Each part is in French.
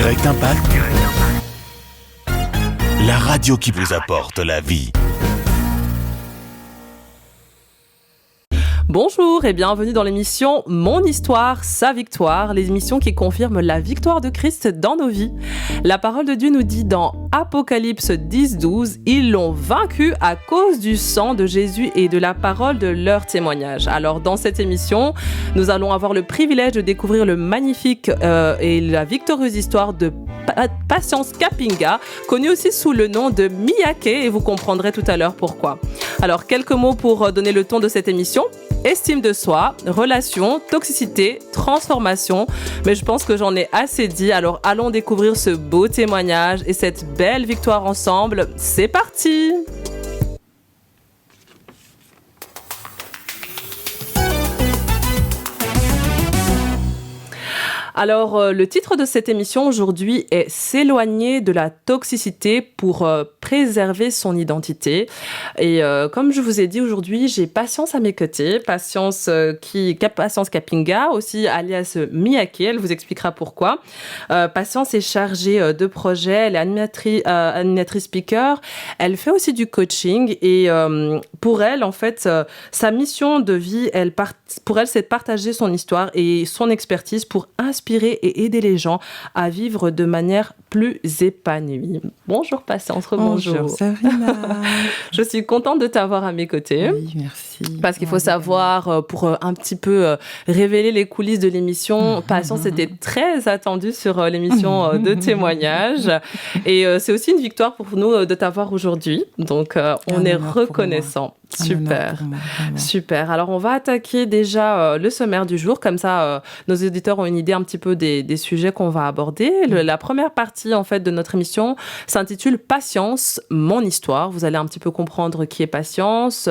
Direct Impact, la radio qui vous apporte la vie. Bonjour et bienvenue dans l'émission Mon Histoire, sa victoire, l'émission qui confirme la victoire de Christ dans nos vies. La parole de Dieu nous dit dans Apocalypse 10-12, ils l'ont vaincu à cause du sang de Jésus et de la parole de leur témoignage. Alors dans cette émission, nous allons avoir le privilège de découvrir le magnifique et la victorieuse histoire de Patience Kapinga, connue aussi sous le nom de Miyake, et vous comprendrez tout à l'heure pourquoi. Alors quelques mots pour donner le ton de cette émission. Estime de soi, relations, toxicité, transformation. Mais je pense que j'en ai assez dit. Alors allons découvrir ce beau témoignage et cette belle victoire ensemble. C'est parti! Alors, le titre de cette émission aujourd'hui est « S'éloigner de la toxicité pour préserver son identité ». Et comme je vous ai dit aujourd'hui, j'ai Patience à mes côtés. Patience Kapinga, aussi alias Miyake, elle vous expliquera pourquoi. Patience est chargée de projets, elle est animatrice speaker. Elle fait aussi du coaching et pour elle, en fait, sa mission de vie, pour elle, c'est de partager son histoire et son expertise pour inspirer et aider les gens à vivre de manière plus épanouie. Bonjour Patience, rebonjour. Bonjour Sabrina. Je suis contente de t'avoir à mes côtés. Oui, merci. Parce qu'il faut savoir, pour un petit peu révéler les coulisses de l'émission, Patience était très attendue sur l'émission de témoignage. Et c'est aussi une victoire pour nous de t'avoir aujourd'hui. Donc, on est reconnaissant. Super, super. Alors, on va attaquer déjà le sommaire du jour. Comme ça, nos auditeurs ont une idée un petit peu des sujets qu'on va aborder. La première partie, en fait, de notre émission s'intitule « Patience, mon histoire ». Vous allez un petit peu comprendre qui est Patience.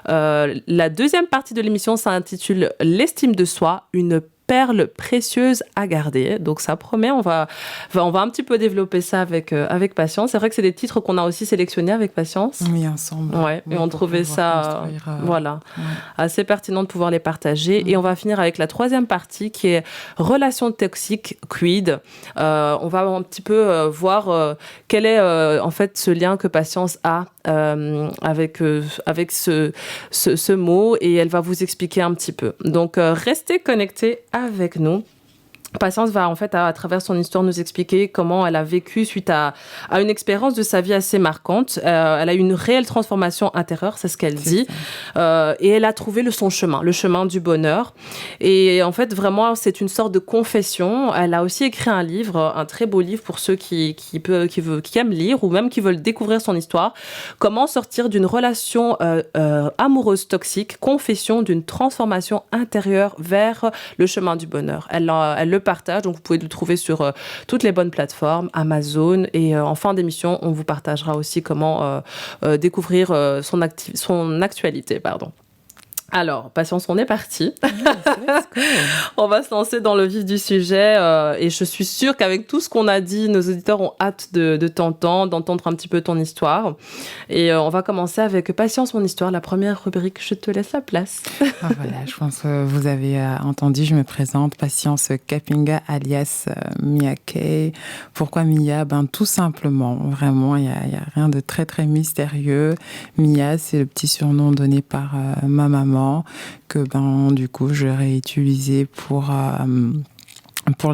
La deuxième partie de l'émission s'intitule « L'estime de soi, une perle précieuse à garder ». Donc ça promet, on va un petit peu développer ça avec Patience. C'est vrai que c'est des titres qu'on a aussi sélectionnés avec Patience. Oui, ensemble. Ouais, oui, et on trouvait ça assez pertinent de pouvoir les partager. Et on va finir avec la troisième partie qui est relations toxiques, quid. On va un petit peu voir quel est en fait ce lien que Patience a avec ce mot, et elle va vous expliquer un petit peu. Donc restez connectés avec nous. Patience va en fait à travers son histoire nous expliquer comment elle a vécu suite à une expérience de sa vie assez marquante. Elle a eu une réelle transformation intérieure, c'est ce qu'elle dit, et elle a trouvé son chemin, le chemin du bonheur. Et en fait vraiment c'est une sorte de confession. Elle a aussi écrit un livre, un très beau livre pour ceux qui aiment lire ou même qui veulent découvrir son histoire. Comment sortir d'une relation amoureuse toxique, confession d'une transformation intérieure vers le chemin du bonheur. Elle le partage, donc vous pouvez le trouver sur toutes les bonnes plateformes, Amazon, et en fin d'émission, on vous partagera aussi comment découvrir son actualité, pardon. Alors, Patience, on est parti. On va se lancer dans le vif du sujet et je suis sûre qu'avec tout ce qu'on a dit, nos auditeurs ont hâte de t'entendre, d'entendre un petit peu ton histoire. Et on va commencer avec Patience, mon histoire, la première rubrique. Je te laisse la place. Voilà, je pense que vous avez entendu, je me présente, Patience Kapinga alias Miyake. Pourquoi Mia? Tout simplement, vraiment, il y a rien de très très mystérieux. Mia, c'est le petit surnom donné par ma maman, que du coup je réutilisais pour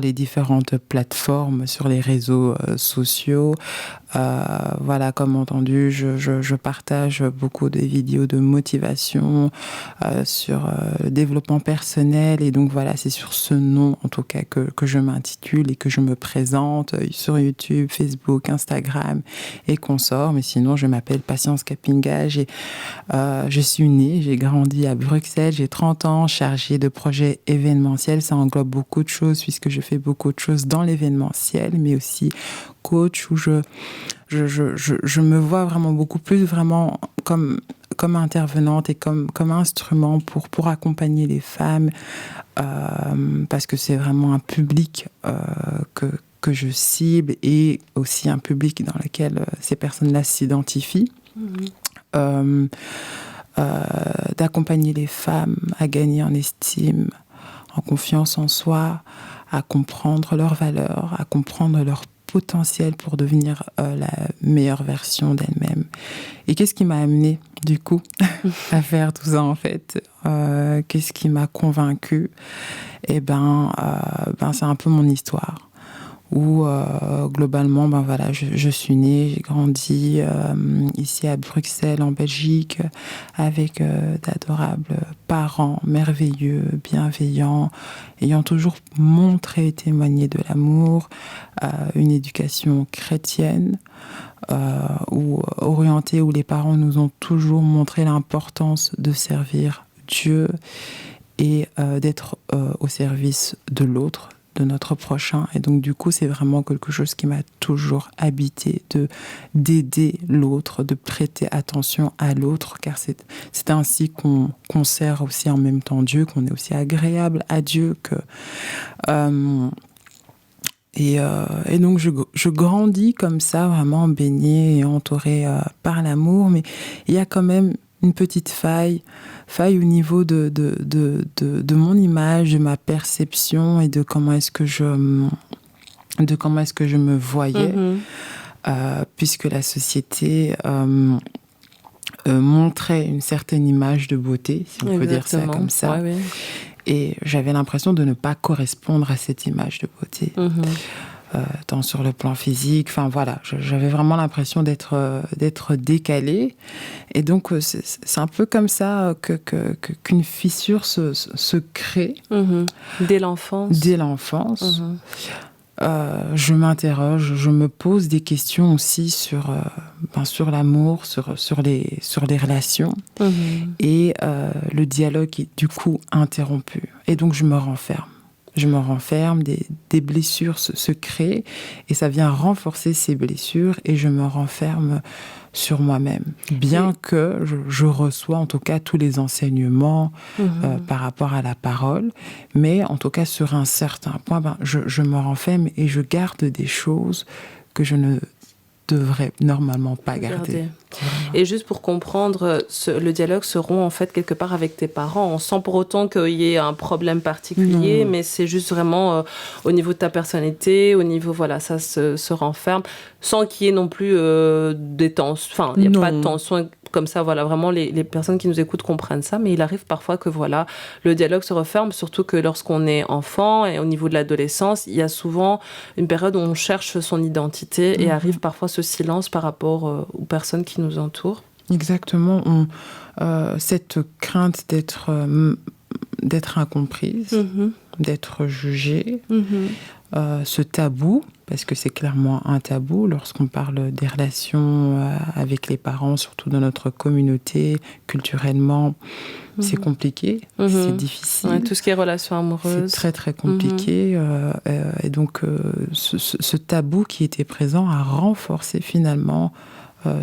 les différentes plateformes sur les réseaux sociaux. Voilà, comme entendu, je partage beaucoup de vidéos de motivation sur le développement personnel, et donc voilà, c'est sur ce nom en tout cas que je m'intitule et que je me présente sur YouTube, Facebook, Instagram et consorts. Mais sinon, je m'appelle Patience Kapinga. Je suis née, j'ai grandi à Bruxelles, j'ai 30 ans, chargée de projets événementiels. Ça englobe beaucoup de choses puisque je fais beaucoup de choses dans l'événementiel, mais aussi coach, où je me vois vraiment beaucoup plus vraiment comme intervenante et comme instrument pour accompagner les femmes, parce que c'est vraiment un public que je cible, et aussi un public dans lequel ces personnes-là s'identifient. D'accompagner les femmes à gagner en estime, en confiance en soi, à comprendre leurs valeurs, à comprendre leur potentiel pour devenir la meilleure version d'elle-même. Et qu'est-ce qui m'a amenée, du coup, à faire tout ça, en fait? Qu'est-ce qui m'a convaincue? Eh ben, c'est un peu mon histoire. Où, globalement, voilà, je suis née, j'ai grandi ici à Bruxelles, en Belgique, avec d'adorables parents merveilleux, bienveillants, ayant toujours montré et témoigné de l'amour, une éducation chrétienne, ou orientée, où les parents nous ont toujours montré l'importance de servir Dieu et d'être au service de l'autre, de notre prochain. Et donc, du coup, c'est vraiment quelque chose qui m'a toujours habité, d'aider l'autre, de prêter attention à l'autre, car c'est ainsi qu'on sert aussi en même temps Dieu, qu'on est aussi agréable à Dieu. Et donc, je grandis comme ça, vraiment baignée et entourée par l'amour, mais il y a quand même une petite faille au niveau de mon image, de ma perception et de comment est-ce que je me voyais, puisque la société montrait une certaine image de beauté, si on peut dire ça comme ça. Ouais. Et j'avais l'impression de ne pas correspondre à cette image de beauté. Tant sur le plan physique, enfin voilà, j'avais vraiment l'impression d'être décalée. Et donc, c'est un peu comme ça qu'une fissure se crée. Dès l'enfance. Dès l'enfance. Je m'interroge, je me pose des questions aussi sur l'amour, sur les relations. Et le dialogue est du coup interrompu. Et donc, je me renferme. Des blessures se créent et ça vient renforcer ces blessures et je me renferme sur moi-même. Bien que je reçois en tout cas tous les enseignements par rapport à la parole, mais en tout cas sur un certain point, je me renferme et je garde des choses que je ne devrais normalement pas garder. Et juste pour comprendre, le dialogue se rompt en fait quelque part avec tes parents, sans pour autant qu'il y ait un problème particulier, mais c'est juste vraiment au niveau de ta personnalité, au niveau, voilà, ça se renferme, sans qu'il y ait non plus des tensions, enfin, il n'y a pas de tension comme ça, voilà, vraiment les personnes qui nous écoutent comprennent ça, mais il arrive parfois que voilà, le dialogue se referme, surtout que lorsqu'on est enfant et au niveau de l'adolescence, il y a souvent une période où on cherche son identité et arrive parfois ce silence par rapport aux personnes qui nous entourent. Exactement, cette crainte d'être incomprise, d'être jugée, ce tabou, parce que c'est clairement un tabou lorsqu'on parle des relations avec les parents, surtout dans notre communauté, culturellement, c'est compliqué, c'est difficile. Ouais, tout ce qui est relations amoureuses. C'est très, très compliqué. Et donc, ce tabou qui était présent a renforcé finalement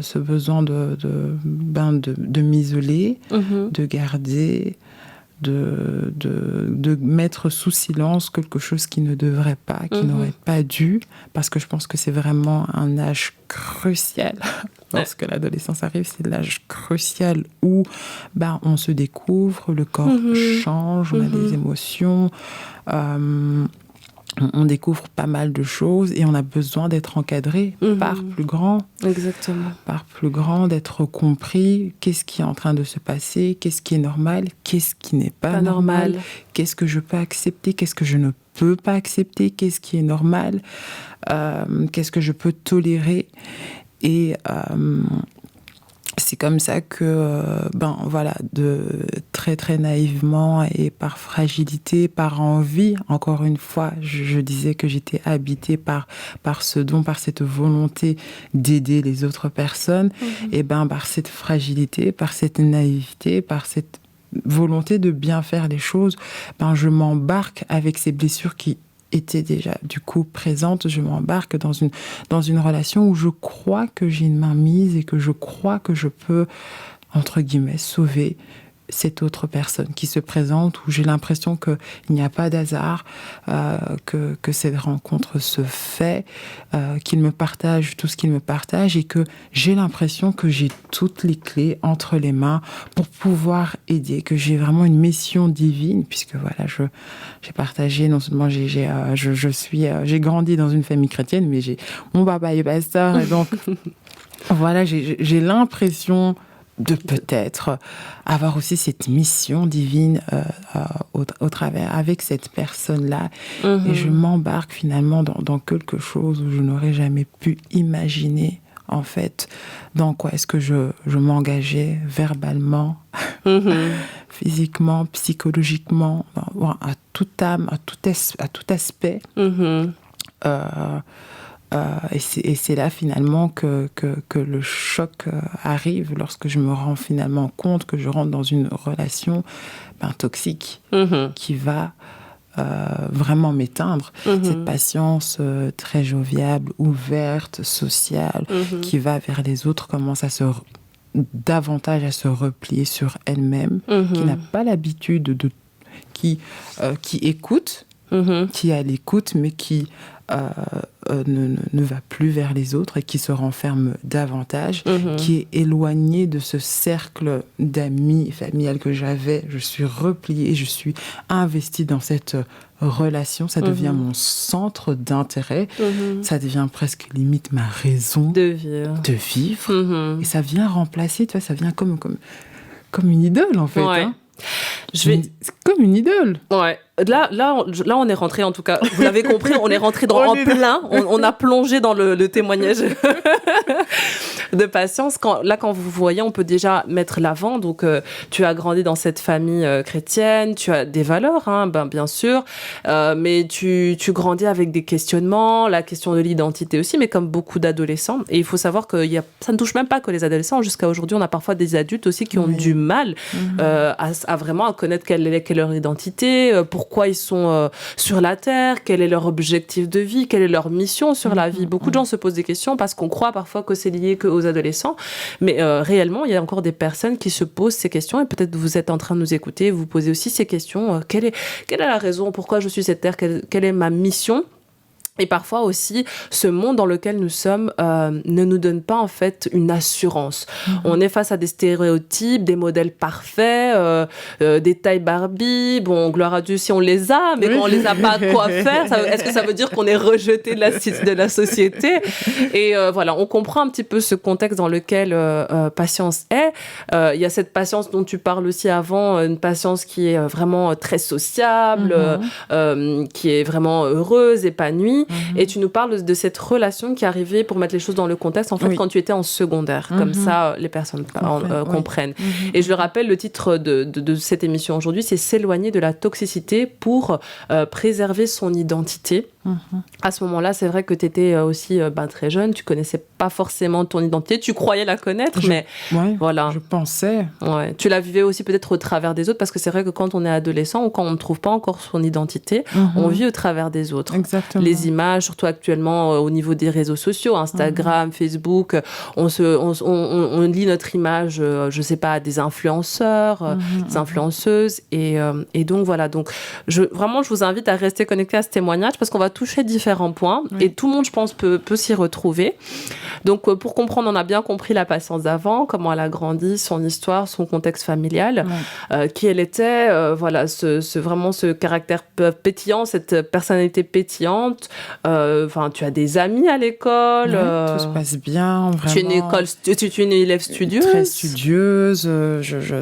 ce besoin de m'isoler, de garder, de mettre sous silence quelque chose qui ne devrait pas, qui n'aurait pas dû, parce que je pense que c'est vraiment un âge crucial. Lorsque l'adolescence arrive, c'est l'âge crucial où on se découvre, le corps change, on a des émotions, on découvre pas mal de choses et on a besoin d'être encadré par plus grand. Exactement. Par plus grand, d'être compris. Qu'est-ce qui est en train de se passer? Qu'est-ce qui est normal? Qu'est-ce qui n'est pas normal? Qu'est-ce que je peux accepter? Qu'est-ce que je ne peux pas accepter? Qu'est-ce qui est normal? Qu'est-ce que je peux tolérer? Et c'est comme ça que, voilà, de très très naïvement et par fragilité, par envie, encore une fois, je disais que j'étais habitée par ce don, par cette volonté d'aider les autres personnes, et par cette fragilité, par cette naïveté, par cette volonté de bien faire les choses, je m'embarque avec ces blessures qui était déjà du coup présente, je m'embarque dans une relation où je crois que j'ai une main mise et que je crois que je peux, entre guillemets, sauver cette autre personne qui se présente, où j'ai l'impression qu'il n'y a pas d'hasard, que cette rencontre se fait, qu'il me partage tout ce qu'il me partage et que j'ai l'impression que j'ai toutes les clés entre les mains pour pouvoir aider, que j'ai vraiment une mission divine, puisque voilà, j'ai partagé, non seulement j'ai grandi dans une famille chrétienne, mais mon papa est pasteur, et donc voilà, j'ai l'impression de peut-être avoir aussi cette mission divine au travers avec cette personne-là. Et je m'embarque finalement dans quelque chose où je n'aurais jamais pu imaginer, en fait, dans quoi est-ce que je m'engageais verbalement, physiquement, psychologiquement, à toute âme, à tout aspect. Et c'est là finalement que le choc arrive, lorsque je me rends finalement compte que je rentre dans une relation toxique qui va vraiment m'éteindre. Cette patience très joviale, ouverte, sociale, qui va vers les autres, commence davantage à se replier sur elle-même, qui n'a pas l'habitude qui écoute, qui est à l'écoute, mais qui ne va plus vers les autres et qui se renferme davantage, qui est éloigné de ce cercle d'amis familial que j'avais. Je suis repliée, je suis investie dans cette relation. Ça devient mon centre d'intérêt. Ça devient presque limite ma raison de vivre. Et ça vient remplacer, tu vois, ça vient comme une idole, en fait. Ouais. Hein. C'est comme une idole. Ouais. Là, on est rentré, en tout cas, vous l'avez compris, on est rentré en plein, on a plongé dans le témoignage de patience. Quand vous voyez, on peut déjà mettre l'avant. Donc, tu as grandi dans cette famille chrétienne, tu as des valeurs, bien sûr, mais tu grandis avec des questionnements, la question de l'identité aussi, mais comme beaucoup d'adolescents. Et il faut savoir que ça ne touche même pas que les adolescents. Jusqu'à aujourd'hui, on a parfois des adultes aussi qui ont du mal à vraiment connaître quelle est leur identité, pourquoi ils sont sur la Terre, quel est leur objectif de vie, quelle est leur mission sur la vie. Beaucoup de gens se posent des questions parce qu'on croit parfois que c'est lié qu'aux adolescents, mais réellement, il y a encore des personnes qui se posent ces questions, et peut-être vous êtes en train de nous écouter, vous posez aussi ces questions. Quelle est la raison? Pourquoi je suis sur cette Terre? Quelle est ma mission? Et parfois aussi, ce monde dans lequel nous sommes ne nous donne pas en fait une assurance. On est face à des stéréotypes, des modèles parfaits, des tailles Barbie. Bon, gloire à Dieu si on les a, mais quand on les a pas, quoi faire? Est-ce que ça veut dire qu'on est rejeté de la société? Et voilà, on comprend un petit peu ce contexte dans lequel patience est. Il y a cette patience dont tu parles aussi avant, une patience qui est vraiment très sociable, qui est vraiment heureuse, épanouie. Et tu nous parles de cette relation qui est arrivée, pour mettre les choses dans le contexte, en fait, quand tu étais en secondaire. Comme ça, les personnes comprennent. Et je le rappelle, le titre de cette émission aujourd'hui, c'est « S'éloigner de la toxicité pour préserver son identité ». À ce moment-là, c'est vrai que tu étais aussi très jeune, tu connaissais pas forcément ton identité, tu croyais la connaître, mais voilà. Je pensais. Ouais. Tu la vivais aussi peut-être au travers des autres, parce que c'est vrai que quand on est adolescent ou quand on ne trouve pas encore son identité, on vit au travers des autres. Exactement. Les images, surtout actuellement au niveau des réseaux sociaux, Instagram, Facebook, on lit notre image, je sais pas, des influenceurs, des influenceuses, et donc voilà. Donc je vous invite à rester connecté à ce témoignage, parce qu'on va toucher différents points, et tout le monde, je pense, peut s'y retrouver. Donc pour comprendre, on a bien compris la patience d'avant, comment elle a grandi, son histoire, son contexte familial, qui elle était, voilà, vraiment ce caractère pétillant, cette personnalité pétillante. Tu as des amis à l'école. Tout se passe bien, vraiment. Tu es une élève studieuse. Très studieuse,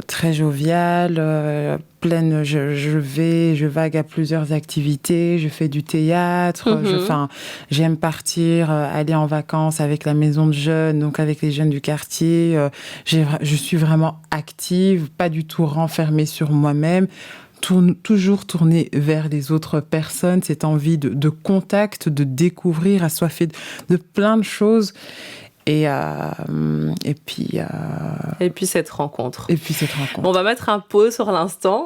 très joviale, pleine, je vague à plusieurs activités, je fais du théâtre, j'aime partir, aller en vacances avec la maison de jeunes, donc avec les jeunes du quartier. Je suis vraiment active, pas du tout renfermée sur moi-même. Toujours tournée vers les autres personnes, cette envie de contact, de découvrir, assoiffée de plein de choses. Et puis cette rencontre. Bon, on va mettre un pause sur l'instant.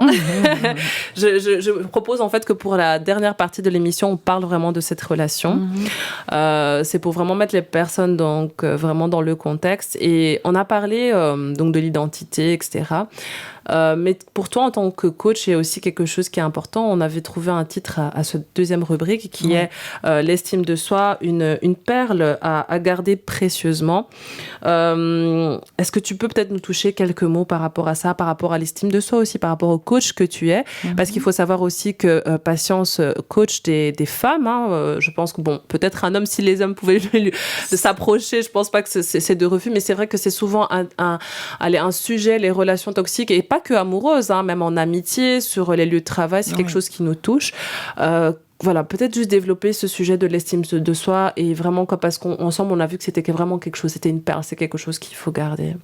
Je propose en fait que pour la dernière partie de l'émission, on parle vraiment de cette relation. C'est pour vraiment mettre les personnes donc vraiment dans le contexte. Et on a parlé donc de l'identité, etc. Mais pour toi, en tant que coach, il y a aussi quelque chose qui est important. On avait trouvé un titre à cette deuxième rubrique qui est l'estime de soi, une perle à garder précieusement. Est-ce que tu peux peut-être nous toucher quelques mots par rapport à ça, par rapport à l'estime de soi aussi, par rapport au coach que tu es? Parce qu'il faut savoir aussi que Patience coach des femmes. Je pense que, bon, peut-être un homme, si les hommes pouvaient s'approcher, je pense pas que c'est de refus, mais c'est vrai que c'est souvent un sujet, les relations toxiques, et pas que amoureuses, même en amitié, sur les lieux de travail, c'est quelque chose qui nous touche. Voilà, peut-être juste développer ce sujet de l'estime de soi, et vraiment, parce qu'ensemble, on a vu que c'était vraiment quelque chose, c'était une perle, c'est quelque chose qu'il faut garder.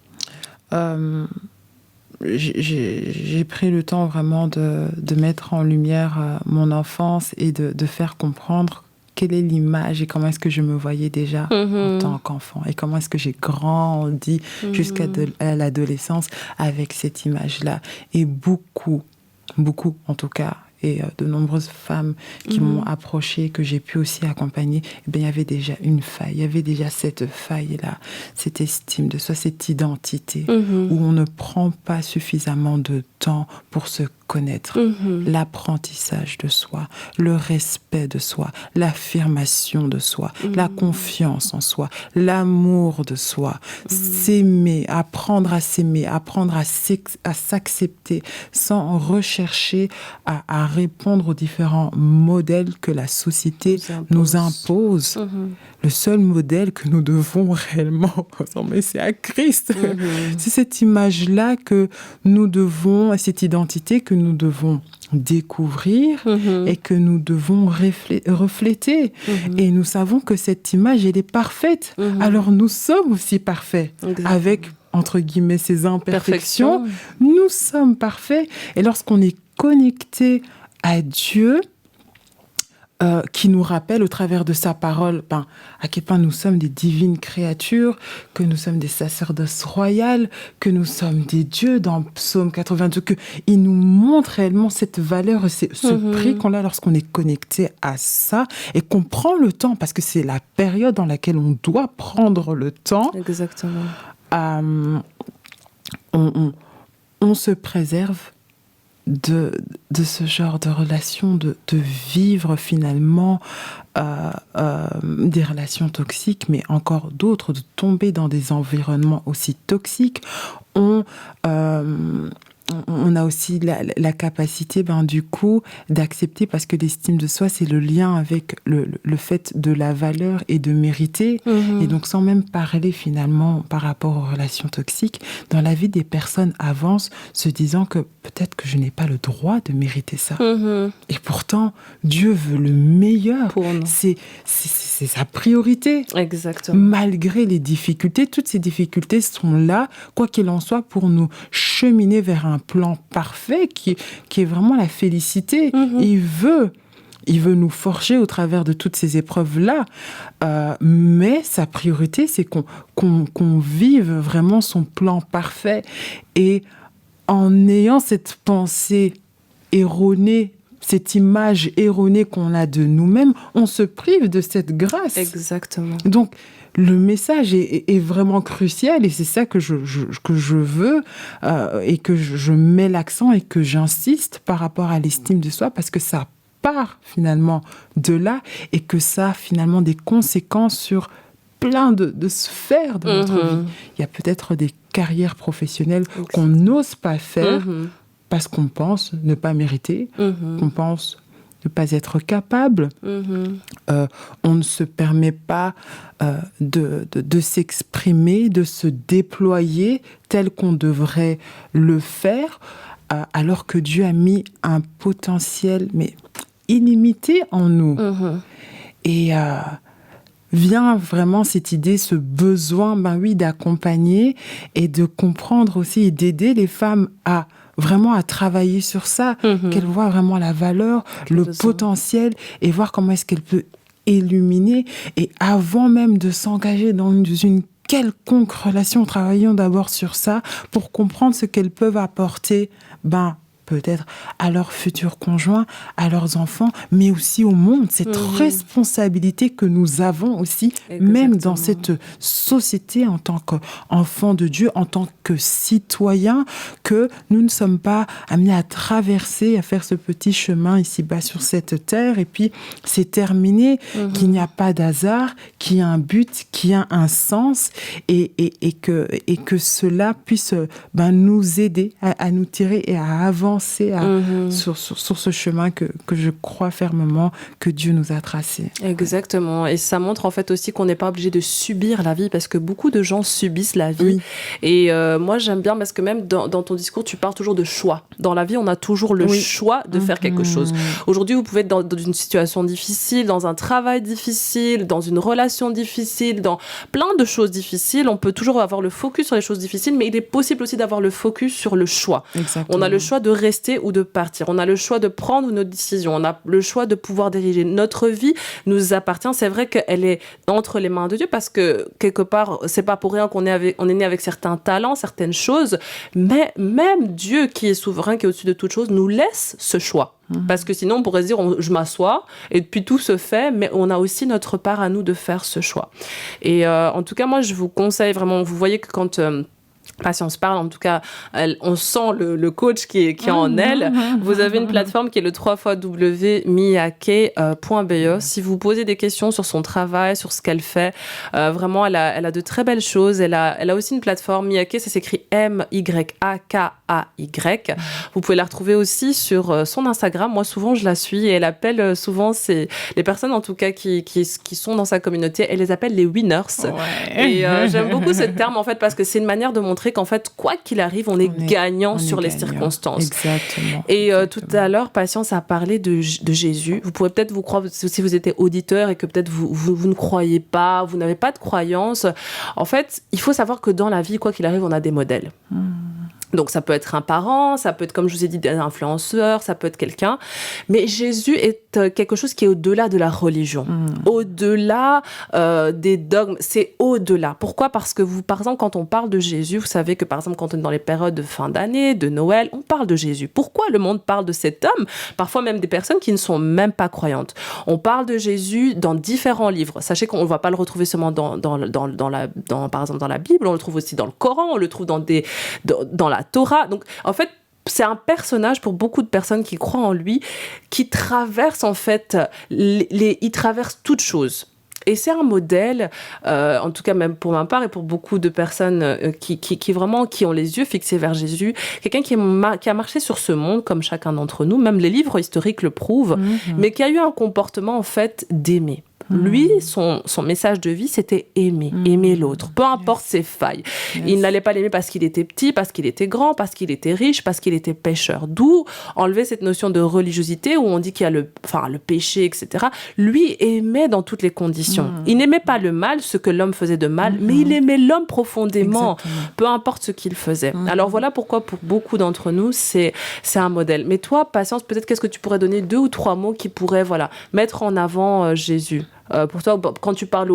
J'ai pris le temps vraiment de mettre en lumière mon enfance et de faire comprendre quelle est l'image et comment est-ce que je me voyais déjà en tant qu'enfant et comment est-ce que j'ai grandi jusqu'à l'adolescence avec cette image-là. Et beaucoup en tout cas, et de nombreuses femmes qui m'ont approchée, que j'ai pu aussi accompagner, il y avait déjà une faille, il y avait déjà cette faille-là, cette estime de soi, cette identité, où on ne prend pas suffisamment de temps pour se connaître, l'apprentissage de soi, le respect de soi, l'affirmation de soi, la confiance en soi, l'amour de soi, s'aimer, apprendre à s'aimer, apprendre à s'accepter sans rechercher à répondre aux différents modèles que la société nous impose. Le seul modèle que nous devons réellement ressembler, c'est à Christ. C'est cette image-là que nous devons, cette identité que nous devons découvrir et que nous devons refléter. Et nous savons que cette image, elle est parfaite. Alors nous sommes aussi parfaits. Avec, entre guillemets, ces imperfections. Nous sommes parfaits. Et lorsqu'on est connecté à Dieu, qui nous rappelle au travers de sa parole à quel point nous sommes des divines créatures, que nous sommes des sacerdoces royales, que nous sommes des dieux dans Psaume 82, qu'il nous montre réellement cette valeur, ce prix qu'on a lorsqu'on est connecté à ça et qu'on prend le temps, parce que c'est la période dans laquelle on doit prendre le temps. Exactement. On se préserve de ce genre de relation, de vivre finalement des relations toxiques, mais encore d'autres, de tomber dans des environnements aussi toxiques. On a aussi la capacité, du coup, d'accepter, parce que l'estime de soi, c'est le lien avec le fait de la valeur et de mériter. Et donc, sans même parler finalement par rapport aux relations toxiques, dans la vie des personnes avancent se disant que peut-être que je n'ai pas le droit de mériter ça. Et pourtant, Dieu veut le meilleur. Pour nous. C'est sa priorité. Exactement. Malgré les difficultés, toutes ces difficultés sont là, quoi qu'il en soit, pour nous cheminer vers un plan parfait qui est vraiment la félicité. Il veut nous forger au travers de toutes ces épreuves-là. Mais sa priorité, c'est qu'on vive vraiment son plan parfait. Et en ayant cette pensée erronée, cette image erronée qu'on a de nous-mêmes, on se prive de cette grâce. Exactement. Donc, le message est vraiment crucial, et c'est ça que je veux et que je mets l'accent et que j'insiste par rapport à l'estime de soi, parce que ça part finalement de là et que ça a finalement des conséquences sur plein de sphères de notre vie. Il y a peut-être des carrières professionnelles qu'on n'ose pas faire parce qu'on pense ne pas mériter, qu'on pense ne pas être capable. On ne se permet pas de s'exprimer, de se déployer tel qu'on devrait le faire, alors que Dieu a mis un potentiel illimité en nous. Et vient vraiment cette idée, ce besoin d'accompagner et de comprendre aussi et d'aider les femmes à travailler sur ça, qu'elle voit vraiment la valeur, le potentiel, et voir comment est-ce qu'elle peut illuminer. Et avant même de s'engager dans une quelconque relation, travaillons d'abord sur ça pour comprendre ce qu'elles peuvent apporter peut-être à leur futur conjoint, à leurs enfants, mais aussi au monde. Cette responsabilité que nous avons aussi, même dans cette société en tant qu'enfants de Dieu, en tant que citoyens, que nous ne sommes pas amenés à traverser, à faire ce petit chemin ici-bas sur cette terre, et puis c'est terminé, qu'il n'y a pas d'hasard, qu'il y a un but, qu'il y a un sens, et que cela puisse nous aider à nous tirer et à avancer sur ce chemin que je crois fermement que Dieu nous a tracé. Exactement. Et ça montre en fait aussi qu'on n'est pas obligé de subir la vie, parce que beaucoup de gens subissent la vie. Oui. Et moi, j'aime bien parce que même dans ton discours, tu parles toujours de choix. Dans la vie, on a toujours le choix de faire quelque chose. Aujourd'hui, vous pouvez être dans une situation difficile, dans un travail difficile, dans une relation difficile, dans plein de choses difficiles. On peut toujours avoir le focus sur les choses difficiles, mais il est possible aussi d'avoir le focus sur le choix. Exactement. On a le choix de rester ou de partir. On a le choix de prendre notre décision. On a le choix de pouvoir diriger. Notre vie nous appartient. C'est vrai qu'elle est entre les mains de Dieu, parce que quelque part, c'est pas pour rien qu'on est né avec certains talents, certaines choses, mais même Dieu qui est souverain, qui est au-dessus de toute chose, nous laisse ce choix. Parce que sinon, on pourrait se dire, je m'assois et puis tout se fait, mais on a aussi notre part à nous de faire ce choix. Et en tout cas, moi, je vous conseille vraiment, vous voyez que quand... Patience parle, en tout cas, on sent le coach qui est en elle. Vous avez une plateforme qui est le 3www.miyake.be. Si vous posez des questions sur son travail, sur ce qu'elle fait, vraiment, elle a de très belles choses. Elle a aussi une plateforme Miyake, ça s'écrit MYAKAY. Vous pouvez la retrouver aussi sur son Instagram. Moi, souvent, je la suis et elle appelle souvent les personnes, en tout cas, qui sont dans sa communauté, elle les appelle les winners. Ouais. Et j'aime beaucoup ce terme, en fait, parce que c'est une manière de montrer qu'en fait, quoi qu'il arrive, on est gagnant sur les circonstances. Exactement. Et tout à l'heure, Patience a parlé de Jésus. Vous pourrez peut-être vous croire, si vous êtes auditeur et que peut-être vous ne croyez pas, vous n'avez pas de croyance. En fait, il faut savoir que dans la vie, quoi qu'il arrive, on a des modèles. Donc ça peut être un parent, ça peut être, comme je vous ai dit, un influenceur, ça peut être quelqu'un. Mais Jésus est quelque chose qui est au-delà de la religion, au-delà des dogmes, c'est au-delà. Pourquoi ? Parce que par exemple, quand on parle de Jésus, vous savez que par exemple, quand on est dans les périodes de fin d'année, de Noël, on parle de Jésus. Pourquoi le monde parle de cet homme ? Parfois même des personnes qui ne sont même pas croyantes. On parle de Jésus dans différents livres. Sachez qu'on ne va pas le retrouver seulement par exemple dans la Bible, on le trouve aussi dans le Coran, on le trouve dans la Torah. Donc, en fait, c'est un personnage pour beaucoup de personnes qui croient en lui, qui traverse en fait, il traverse toutes choses. Et c'est un modèle, en tout cas même pour ma part et pour beaucoup de personnes qui vraiment qui ont les yeux fixés vers Jésus, quelqu'un qui a marché sur ce monde comme chacun d'entre nous, même les livres historiques le prouvent, mais qui a eu un comportement en fait d'aimer. Lui, son message de vie, c'était aimer l'autre, peu importe ses failles. Il n'allait pas l'aimer parce qu'il était petit, parce qu'il était grand, parce qu'il était riche, parce qu'il était pécheur. D'où enlever cette notion de religiosité où on dit qu'il y a le péché, etc. Lui aimait dans toutes les conditions. Il n'aimait pas le mal, ce que l'homme faisait de mal, mais il aimait l'homme profondément, peu importe ce qu'il faisait. Alors voilà pourquoi pour beaucoup d'entre nous, c'est un modèle. Mais toi, Patience, peut-être qu'est-ce que tu pourrais donner 2 ou 3 mots qui pourraient mettre en avant Jésus? Pour toi, quand tu parles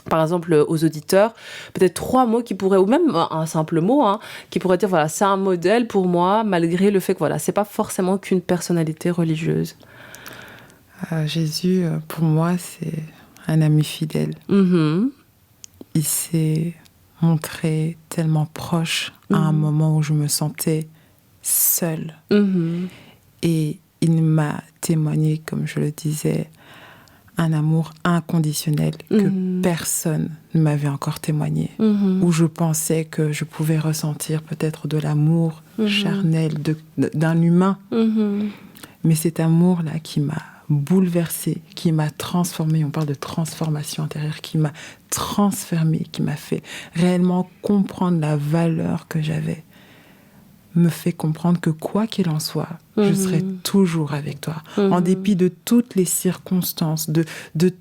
par exemple aux auditeurs, peut-être 3 mots qui pourraient, ou même un simple mot, qui pourrait dire, c'est un modèle pour moi, malgré le fait que c'est pas forcément qu'une personnalité religieuse. Jésus, pour moi, c'est un ami fidèle. Il s'est montré tellement proche à un moment où je me sentais seule. Et il m'a témoigné, comme je le disais, un amour inconditionnel que personne ne m'avait encore témoigné, où je pensais que je pouvais ressentir peut-être de l'amour charnel d'un humain. Mais cet amour-là qui m'a bouleversée, qui m'a transformée, on parle de transformation intérieure, qui m'a transformée, qui m'a fait réellement comprendre la valeur que j'avais, me fait comprendre que quoi qu'il en soit, je serai toujours avec toi. En dépit de toutes les circonstances, de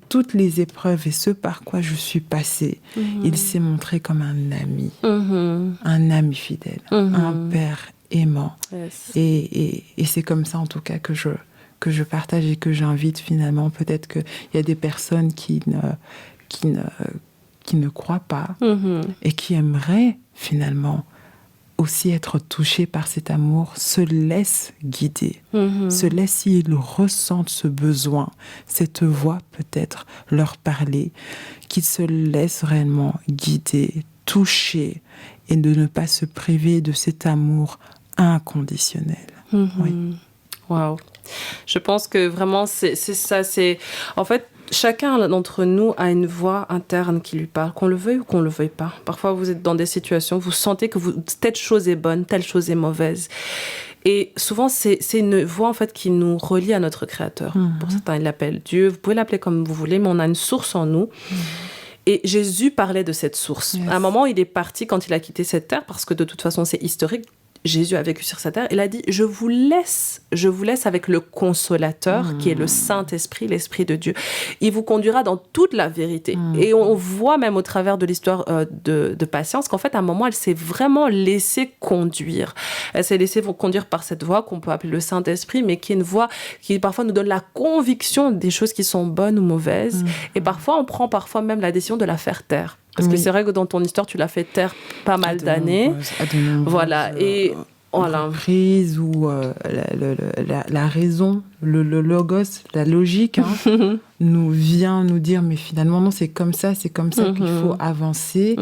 toutes les épreuves et ce par quoi je suis passée, il s'est montré comme un ami fidèle, un père aimant. Yes. Et c'est comme ça, en tout cas, que je partage et que j'invite finalement. Peut-être qu'il y a des personnes qui ne croient pas et qui aimeraient finalement aussi être touché par cet amour, se laisse guider, se laisse, s'ils ressentent ce besoin, cette voix peut-être leur parler, qu'ils se laissent réellement guider, toucher, et de ne pas se priver de cet amour inconditionnel. Oui. Waouh. Je pense que vraiment, c'est ça. En fait, chacun d'entre nous a une voix interne qui lui parle, qu'on le veuille ou qu'on le veuille pas. Parfois, vous êtes dans des situations, vous sentez que telle chose est bonne, telle chose est mauvaise. Et souvent, c'est une voix en fait qui nous relie à notre Créateur. Pour certains, ils l'appellent Dieu. Vous pouvez l'appeler comme vous voulez, mais on a une source en nous. Et Jésus parlait de cette source. Yes. À un moment, il est parti quand il a quitté cette terre, parce que de toute façon, c'est historique. Jésus a vécu sur cette terre. Il a dit, je vous laisse avec le Consolateur, qui est le Saint-Esprit, l'Esprit de Dieu. Il vous conduira dans toute la vérité. Et on voit même au travers de l'histoire de Patience qu'en fait, à un moment, elle s'est vraiment laissée conduire. Elle s'est laissée conduire par cette voix qu'on peut appeler le Saint-Esprit, mais qui est une voix qui parfois nous donne la conviction des choses qui sont bonnes ou mauvaises. Et parfois, on prend même la décision de la faire taire. Parce que c'est vrai que dans ton histoire, tu l'as fait taire pas mal d'années. Voilà. Et voilà. Prise où la raison, le logos, la logique, nous vient nous dire, mais finalement, non, c'est comme ça qu'il faut avancer.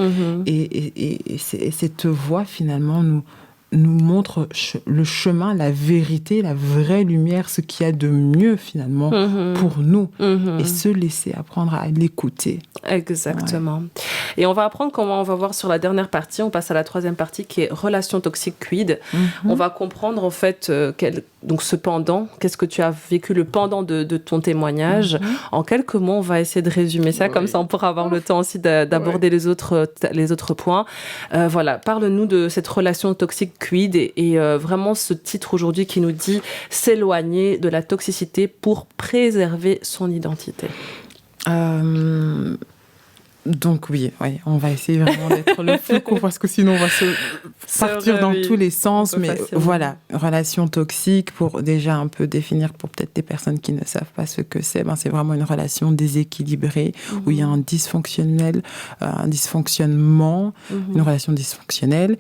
Et cette voix, finalement, nous montre le chemin, la vérité, la vraie lumière, ce qu'il y a de mieux finalement pour nous, et se laisser apprendre à l'écouter. Exactement. Ouais. Et on va apprendre comment on va voir sur la dernière partie, on passe à la troisième partie qui est relation toxique quid. On va comprendre en fait donc ce pendant, qu'est-ce que tu as vécu, le pendant de ton témoignage. En quelques mots, on va essayer de résumer ça, comme ça on pourra avoir le temps aussi d'aborder les autres points. Voilà, parle-nous de cette relation toxique quid et vraiment ce titre aujourd'hui qui nous dit s'éloigner de la toxicité pour préserver son identité. Donc oui, on va essayer vraiment d'être le plus court parce que sinon on va se partir dans tous les sens. Mais facilement. Voilà, relation toxique, pour déjà un peu définir pour peut-être des personnes qui ne savent pas ce que c'est, c'est vraiment une relation déséquilibrée où il y a un dysfonctionnement, une relation dysfonctionnelle,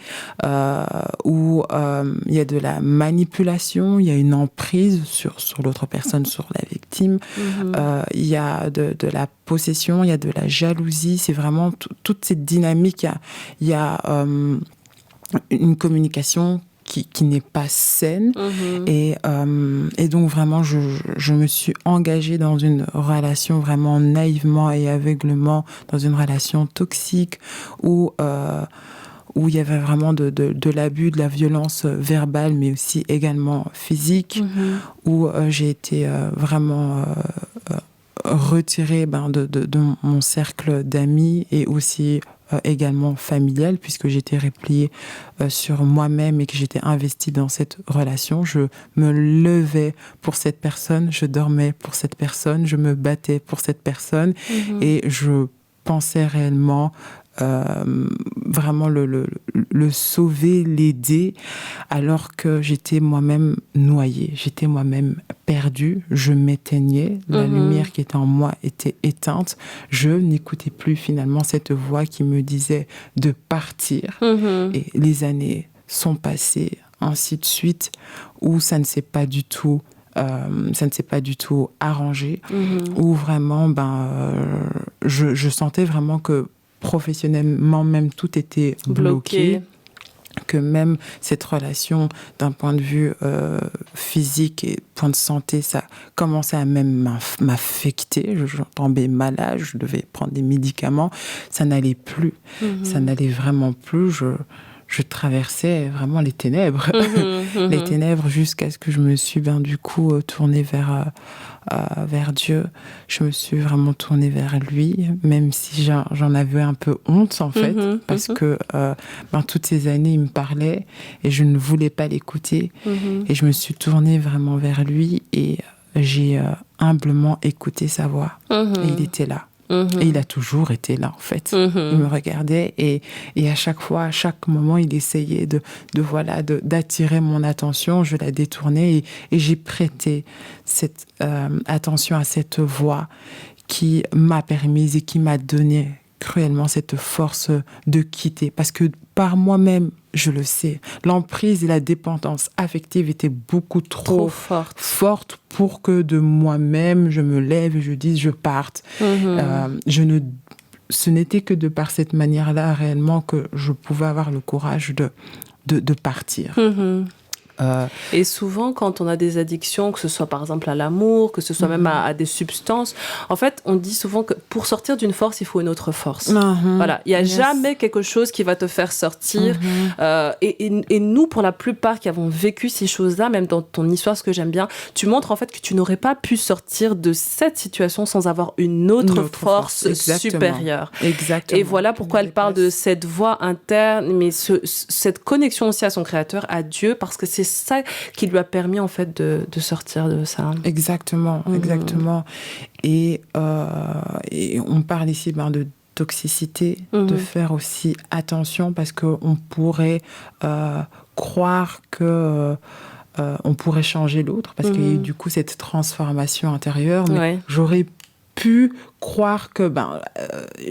où il y a de la manipulation, il y a une emprise sur l'autre personne, sur la victime, il y a de la possession, il y a de la jalousie. C'est vraiment toute cette dynamique. Il y a une communication qui n'est pas saine. Et donc, vraiment, je me suis engagée dans une relation vraiment naïvement et aveuglement, dans une relation toxique où il y avait vraiment de l'abus, de la violence verbale, mais aussi également physique, où j'ai été vraiment retirée de mon cercle d'amis et aussi également familial, puisque j'étais repliée sur moi-même et que j'étais investie dans cette relation. Je me levais pour cette personne, je dormais pour cette personne, je me battais pour cette personne et je pensais réellement vraiment le sauver, l'aider, alors que j'étais moi-même noyée, j'étais moi-même perdue, je m'éteignais, la lumière qui était en moi était éteinte, je n'écoutais plus finalement cette voix qui me disait de partir. Et les années sont passées, ainsi de suite, où ça ne s'est pas du tout arrangé, où vraiment je sentais vraiment que professionnellement même tout était bloqué, que même cette relation d'un point de vue physique et point de santé, ça commençait à même m'affecter. Je tombais malade, je devais prendre des médicaments, ça n'allait plus, ça n'allait vraiment plus. Je traversais vraiment les ténèbres, les ténèbres, jusqu'à ce que je me suis tournée vers Dieu. Je me suis vraiment tournée vers lui, même si j'en avais un peu honte en fait, parce que toutes ces années il me parlait et je ne voulais pas l'écouter. Et je me suis tournée vraiment vers lui et j'ai humblement écouté sa voix. Et il était là. Et il a toujours été là, en fait. Il me regardait et à chaque fois, à chaque moment, il essayait d'attirer mon attention. Je la détournais et j'ai prêté cette attention à cette voix qui m'a permise et qui m'a donné cruellement cette force de quitter. Parce que par moi-même, je le sais, l'emprise et la dépendance affective étaient beaucoup trop fortes pour que de moi-même, je me lève et je dise, je parte. Ce n'était que de par cette manière-là, réellement, que je pouvais avoir le courage de partir. Et souvent, quand on a des addictions, que ce soit par exemple à l'amour, que ce soit même à des substances, en fait, on dit souvent que pour sortir d'une force, il faut une autre force. Voilà, il n'y a jamais quelque chose qui va te faire sortir. Et nous, pour la plupart qui avons vécu ces choses-là, même dans ton histoire, ce que j'aime bien, tu montres en fait que tu n'aurais pas pu sortir de cette situation sans avoir une autre force supérieure. Exactement. Et voilà pourquoi elle parle de cette voix interne, mais cette connexion aussi à son créateur, à Dieu, parce que c'est ça qui lui a permis en fait de sortir de ça. Exactement. Et on parle ici de toxicité, de faire aussi attention parce qu'on pourrait croire que on pourrait changer l'autre parce qu'il y a eu du coup cette transformation intérieure, mais j'aurais pu croire que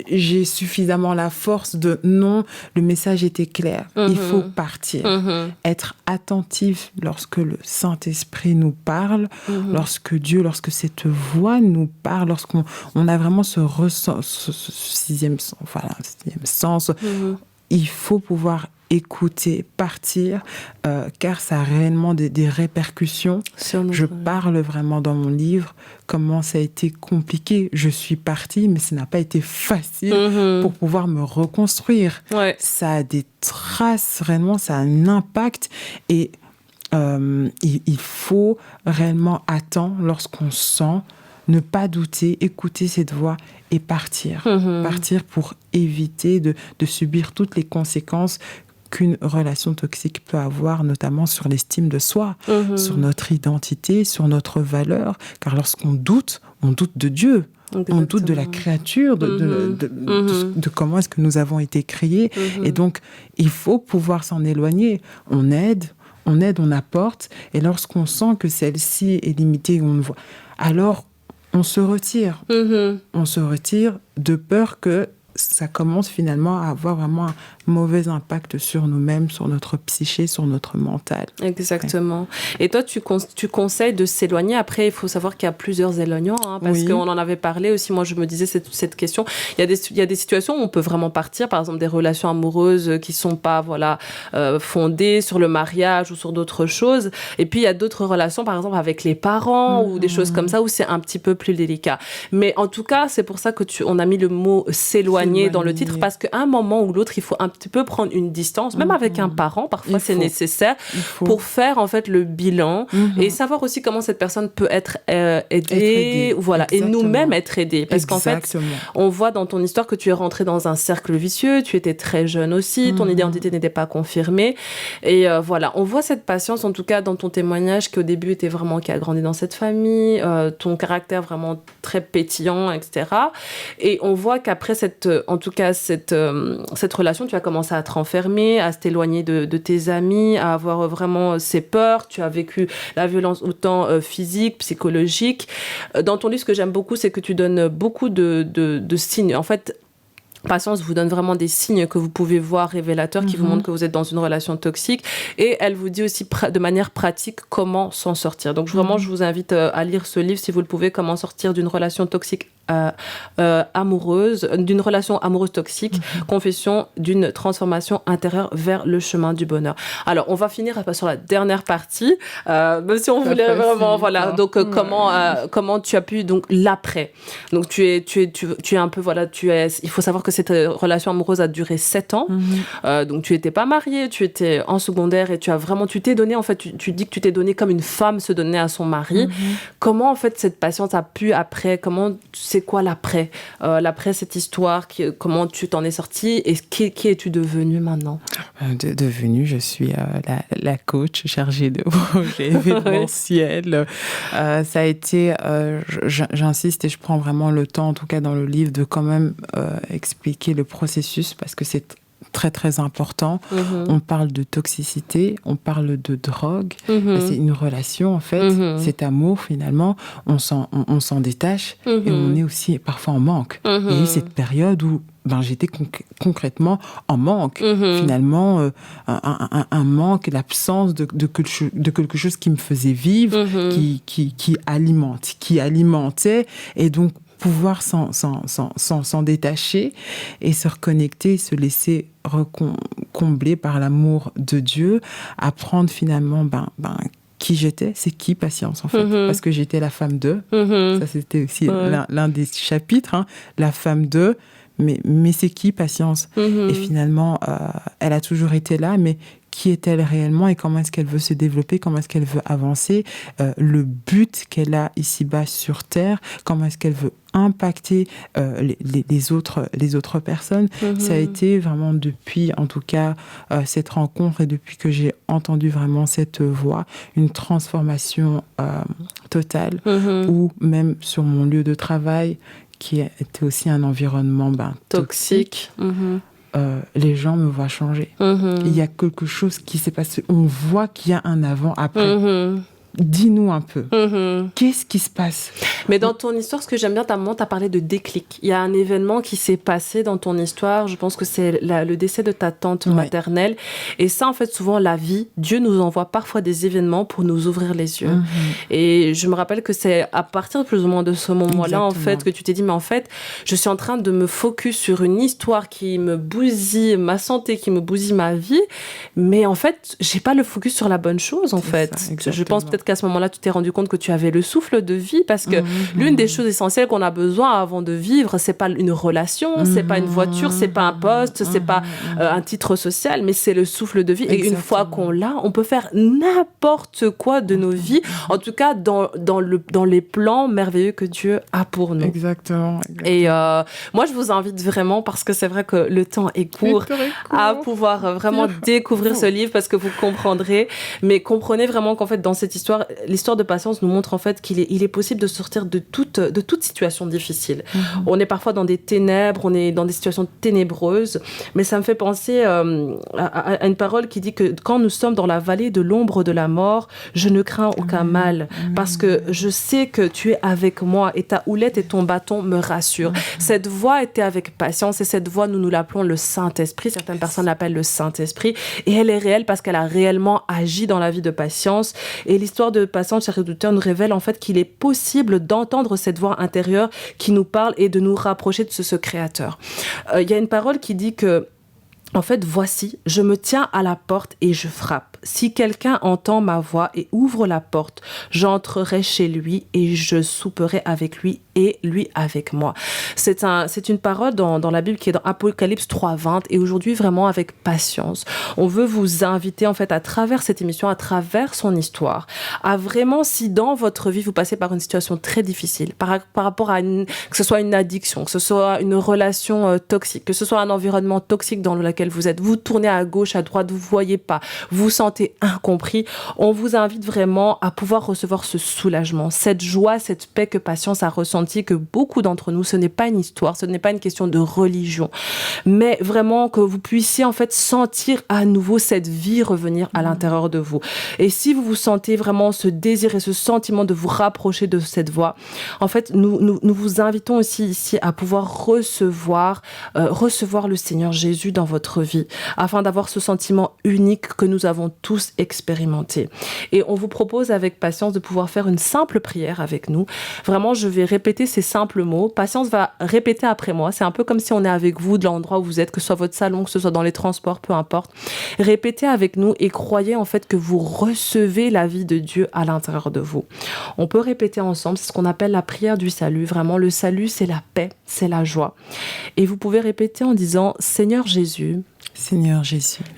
j'ai suffisamment la force de non, le message était clair, il faut partir. Être attentif lorsque le Saint-Esprit nous parle, lorsque cette voix nous parle, lorsqu'on a vraiment ce sixième sens, il faut pouvoir écouter, partir, car ça a réellement des répercussions. Je parle vraiment dans mon livre comment ça a été compliqué. Je suis partie, mais ça n'a pas été facile pour pouvoir me reconstruire. Ça a des traces, réellement, ça a un impact. Et il faut réellement attendre lorsqu'on sent, ne pas douter, écouter cette voix et partir. Partir pour éviter de subir toutes les conséquences qu'une relation toxique peut avoir, notamment sur l'estime de soi, sur notre identité, sur notre valeur. Car lorsqu'on doute, on doute de Dieu. On doute de la créature, de comment est-ce que nous avons été créés. Et donc, il faut pouvoir s'en éloigner. On aide, on apporte. Et lorsqu'on sent que celle-ci est limitée, on voit, alors on se retire. On se retire de peur que ça commence finalement à avoir vraiment un mauvais impact sur nous-mêmes, sur notre psyché, sur notre mental. Exactement. Ouais. Et toi, tu conseilles de s'éloigner. Après, il faut savoir qu'il y a plusieurs éloignants, parce qu'on en avait parlé aussi. Moi, je me disais cette question. Il y a des situations où on peut vraiment partir, par exemple des relations amoureuses qui sont pas fondées sur le mariage ou sur d'autres choses. Et puis, il y a d'autres relations, par exemple avec les parents ou des choses comme ça, où c'est un petit peu plus délicat. Mais en tout cas, c'est pour ça que on a mis le mot s'éloigner dans le titre, parce qu'à un moment ou l'autre, il faut un petit peu prendre une distance, même avec un parent, parfois c'est nécessaire, pour faire en fait le bilan et savoir aussi comment cette personne peut être aidée, voilà, et nous-mêmes être aidés. Parce qu'en fait, on voit dans ton histoire que tu es rentrée dans un cercle vicieux, tu étais très jeune aussi, ton identité n'était pas confirmée, et voilà, on voit cette patience, en tout cas dans ton témoignage, qui au début était vraiment, qui a grandi dans cette famille, ton caractère vraiment très pétillant, etc. Et on voit qu'après cette relation, tu as commencé à te renfermer, à t'éloigner de tes amis, à avoir vraiment ces peurs. Tu as vécu la violence autant physique, psychologique. Dans ton livre, ce que j'aime beaucoup, c'est que tu donnes beaucoup de signes. En fait, Patience vous donne vraiment des signes que vous pouvez voir révélateurs qui vous montrent que vous êtes dans une relation toxique, et elle vous dit aussi de manière pratique comment s'en sortir. Donc vraiment, je vous invite à lire ce livre si vous le pouvez, comment sortir d'une relation toxique amoureuse, d'une relation amoureuse toxique, confession d'une transformation intérieure vers le chemin du bonheur. Alors, on va finir sur la dernière partie, même si on voulait vraiment, voilà. Donc, comment tu as pu, donc, l'après. Donc, tu es un peu, voilà, il faut savoir que cette relation amoureuse a duré 7 ans. Donc, tu étais pas mariée, tu étais en secondaire et tu t'es donné, en fait, tu dis que tu t'es donné comme une femme se donnait à son mari. Comment, en fait, cette patience a pu, après, c'est quoi l'après cette histoire, comment tu t'en es sortie et qui es-tu devenue maintenant? Devenue, je suis la coach chargée de projets événementiels. Ça a été, j'insiste et je prends vraiment le temps, en tout cas dans le livre, de quand même expliquer le processus parce que c'est très très important. On parle de toxicité, on parle de drogue. C'est une relation en fait, cet amour finalement, on s'en détache et on est aussi parfois en manque. Il y a eu cette période où j'étais concrètement en manque. Finalement, un manque, l'absence de quelque chose qui me faisait vivre, qui alimentait. Et donc, pouvoir s'en détacher et se reconnecter, se laisser combler par l'amour de Dieu, apprendre finalement qui j'étais, c'est qui Patience en fait, parce que j'étais la femme de, ça c'était aussi l'un des chapitres, hein, la femme de, mais c'est qui Patience, et finalement elle a toujours été là, mais qui est-elle réellement et comment est-ce qu'elle veut se développer, comment est-ce qu'elle veut avancer, le but qu'elle a ici-bas sur Terre, comment est-ce qu'elle veut impacter les autres personnes. Ça a été vraiment depuis, en tout cas, cette rencontre et depuis que j'ai entendu vraiment cette voix, une transformation totale, ou même sur mon lieu de travail, qui était aussi un environnement toxique. Les gens me voient changer. Il y a quelque chose qui s'est passé. On voit qu'il y a un avant-après. Dis-nous un peu, qu'est-ce qui se passe? Mais dans ton histoire, ce que j'aime bien, tu as parlé de déclic. Il y a un événement qui s'est passé dans ton histoire, je pense que c'est le décès de ta tante maternelle. Et ça, en fait, souvent, la vie, Dieu nous envoie parfois des événements pour nous ouvrir les yeux. Et je me rappelle que c'est à partir plus ou moins de ce moment-là, en fait, que tu t'es dit, mais en fait, je suis en train de me focus sur une histoire qui me bousille ma santé, qui me bousille ma vie, mais en fait, j'ai pas le focus sur la bonne chose, en fait. Je pense peut-être qu'à ce moment-là, tu t'es rendu compte que tu avais le souffle de vie, parce que l'une des choses essentielles qu'on a besoin avant de vivre, c'est pas une relation, c'est pas une voiture, c'est pas un poste, c'est pas un titre social, mais c'est le souffle de vie. Et une fois qu'on l'a, on peut faire n'importe quoi de nos vies, en tout cas dans les plans merveilleux que Dieu a pour nous. Exactement. Et moi, je vous invite vraiment, parce que c'est vrai que le temps est court, à pouvoir vraiment découvrir ce livre, parce que vous comprendrez, mais comprenez vraiment qu'en fait, dans cette histoire, l'histoire de Patience nous montre en fait qu'il est possible de sortir de toute situation difficile. On est parfois dans des ténèbres, on est dans des situations ténébreuses, mais ça me fait penser à une parole qui dit que quand nous sommes dans la vallée de l'ombre de la mort, je ne crains aucun mal, parce que je sais que tu es avec moi et ta houlette et ton bâton me rassurent. Cette voix était avec Patience, et cette voix, nous l'appelons le Saint-Esprit. Certaines personnes l'appellent le Saint-Esprit, et elle est réelle parce qu'elle a réellement agi dans la vie de Patience. Et l'histoire de Patience, chers auditeurs, nous révèle en fait qu'il est possible d'entendre cette voix intérieure qui nous parle et de nous rapprocher de ce Créateur. Il y a une parole qui dit que, en fait, voici, je me tiens à la porte et je frappe. Si quelqu'un entend ma voix et ouvre la porte, j'entrerai chez lui et je souperai avec lui et lui avec moi. C'est une parole dans la Bible qui est dans Apocalypse 3:20, et aujourd'hui vraiment avec Patience. On veut vous inviter en fait à travers cette émission, à travers son histoire, à vraiment, si dans votre vie vous passez par une situation très difficile, par rapport à que ce soit une addiction, que ce soit une relation toxique, que ce soit un environnement toxique dans lequel vous êtes, vous tournez à gauche, à droite, vous voyez pas, vous vous sentez incompris, on vous invite vraiment à pouvoir recevoir ce soulagement, cette joie, cette paix que Patience a ressentie, que beaucoup d'entre nous, ce n'est pas une histoire, ce n'est pas une question de religion, mais vraiment que vous puissiez en fait sentir à nouveau cette vie revenir à l'intérieur de vous. Et si vous vous sentez vraiment ce désir et ce sentiment de vous rapprocher de cette voie, en fait, nous vous invitons aussi ici à pouvoir recevoir le Seigneur Jésus dans votre vie, afin d'avoir ce sentiment unique que nous avons tous expérimenté. Et on vous propose avec Patience de pouvoir faire une simple prière avec nous. Vraiment, je vais répéter ces simples mots. Patience va répéter après moi. C'est un peu comme si on est avec vous de l'endroit où vous êtes, que ce soit votre salon, que ce soit dans les transports, peu importe. Répétez avec nous et croyez en fait que vous recevez la vie de Dieu à l'intérieur de vous. On peut répéter ensemble, c'est ce qu'on appelle la prière du salut. Vraiment, le salut, c'est la paix, c'est la joie. Et vous pouvez répéter en disant: Seigneur Jésus,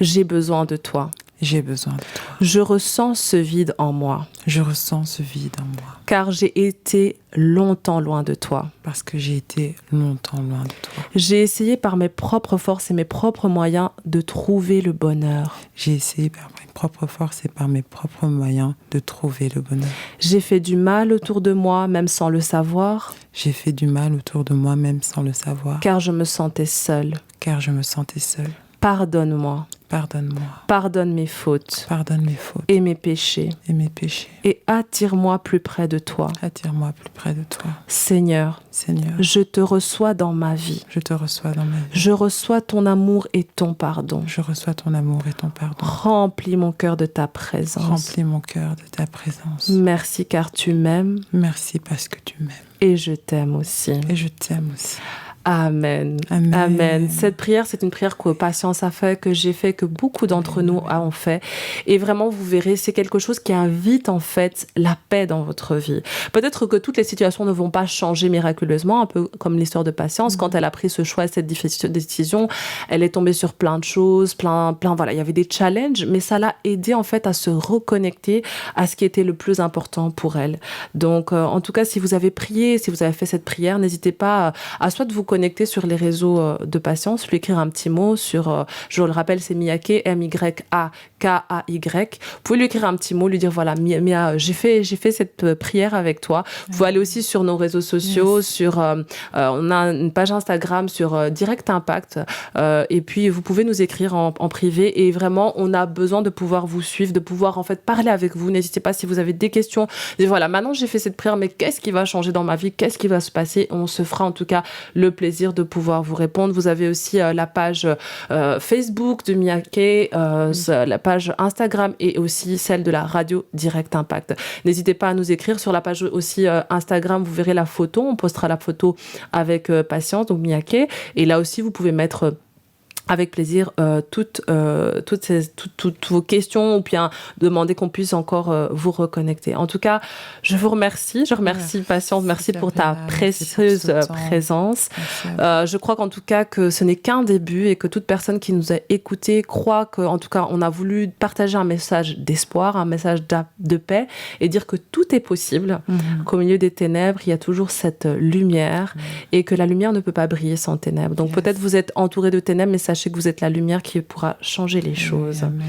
j'ai besoin de toi. J'ai besoin de toi. Je ressens ce vide en moi. Je ressens ce vide en moi. Car j'ai été longtemps loin de toi. Parce que j'ai été longtemps loin de toi. J'ai essayé par mes propres forces et mes propres moyens de trouver le bonheur. J'ai essayé par mes propres forces et par mes propres moyens de trouver le bonheur. J'ai fait du mal autour de moi, même sans le savoir. J'ai fait du mal autour de moi, même sans le savoir. Car je me sentais seule. Car je me sentais seule. Pardonne-moi. Pardonne-moi. Pardonne mes fautes. Pardonne mes fautes. Et mes péchés. Et mes péchés. Et attire-moi plus près de toi. Attire-moi plus près de toi. Seigneur. Seigneur. Je te reçois dans ma vie. Je te reçois dans ma vie. Je reçois ton amour et ton pardon. Je reçois ton amour et ton pardon. Remplis mon cœur de ta présence. Remplis mon cœur de ta présence. Merci car tu m'aimes. Merci parce que tu m'aimes. Et je t'aime aussi. Et je t'aime aussi. Amen. Amen. Amen. Cette prière, c'est une prière que Patience a fait, que j'ai fait, que beaucoup d'entre nous ont fait. Et vraiment, vous verrez, c'est quelque chose qui invite en fait la paix dans votre vie. Peut-être que toutes les situations ne vont pas changer miraculeusement, un peu comme l'histoire de Patience. Quand elle a pris ce choix, cette décision, elle est tombée sur plein de choses, voilà, il y avait des challenges, mais ça l'a aidé en fait à se reconnecter à ce qui était le plus important pour elle. Donc, en tout cas, si vous avez prié, si vous avez fait cette prière, n'hésitez pas à soit vous connecter sur les réseaux de Patience, lui écrire un petit mot sur, je le rappelle, c'est Miyake, M-Y-A-K-A-Y. Vous pouvez lui écrire un petit mot, lui dire voilà, Mia, j'ai fait cette prière avec toi. Vous pouvez aller aussi sur nos réseaux sociaux, sur, on a une page Instagram sur Direct Impact, et puis vous pouvez nous écrire en privé, et vraiment, on a besoin de pouvoir vous suivre, de pouvoir en fait parler avec vous. N'hésitez pas si vous avez des questions. Dites voilà, maintenant j'ai fait cette prière, mais qu'est-ce qui va changer dans ma vie? Qu'est-ce qui va se passer? On se fera en tout cas le plaisir de pouvoir vous répondre. Vous avez aussi la page Facebook de Miyake, la page Instagram et aussi celle de la radio Direct Impact. N'hésitez pas à nous écrire sur la page aussi Instagram. Vous verrez la photo. On postera la photo avec Patience, donc Miyake. Et là aussi, vous pouvez mettre avec plaisir toutes vos questions, ou bien demander qu'on puisse encore vous reconnecter. En tout cas, je vous remercie. Je remercie Patience. Merci pour ta précieuse présence. Je crois qu'en tout cas que ce n'est qu'un début, et que toute personne qui nous a écoutés croit qu'en tout cas on a voulu partager un message d'espoir, un message de paix, et dire que tout est possible, qu'au milieu des ténèbres, il y a toujours cette lumière, et que la lumière ne peut pas briller sans ténèbres. Donc peut-être vous êtes entouré de ténèbres, mais sachez que vous êtes la lumière qui pourra changer les choses. Amen.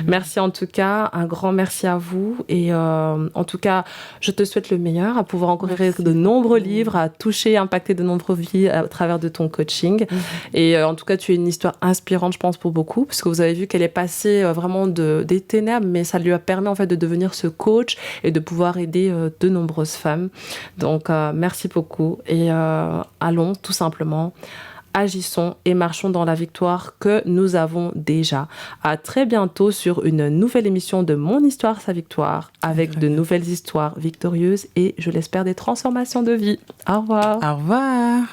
Merci en tout cas, un grand merci à vous, et en tout cas, je te souhaite le meilleur, à pouvoir encore écrire de nombreux livres, à toucher, impacter de nombreuses vies à travers de ton coaching. Et en tout cas, tu es une histoire inspirante, je pense, pour beaucoup, parce que vous avez vu qu'elle est passée vraiment des ténèbres, mais ça lui a permis en fait de devenir ce coach et de pouvoir aider de nombreuses femmes. Donc, merci beaucoup, et allons tout simplement, agissons et marchons dans la victoire que nous avons déjà. À très bientôt sur une nouvelle émission de Mon Histoire, sa victoire, avec de nouvelles histoires victorieuses et, je l'espère, des transformations de vie. Au revoir. Au revoir.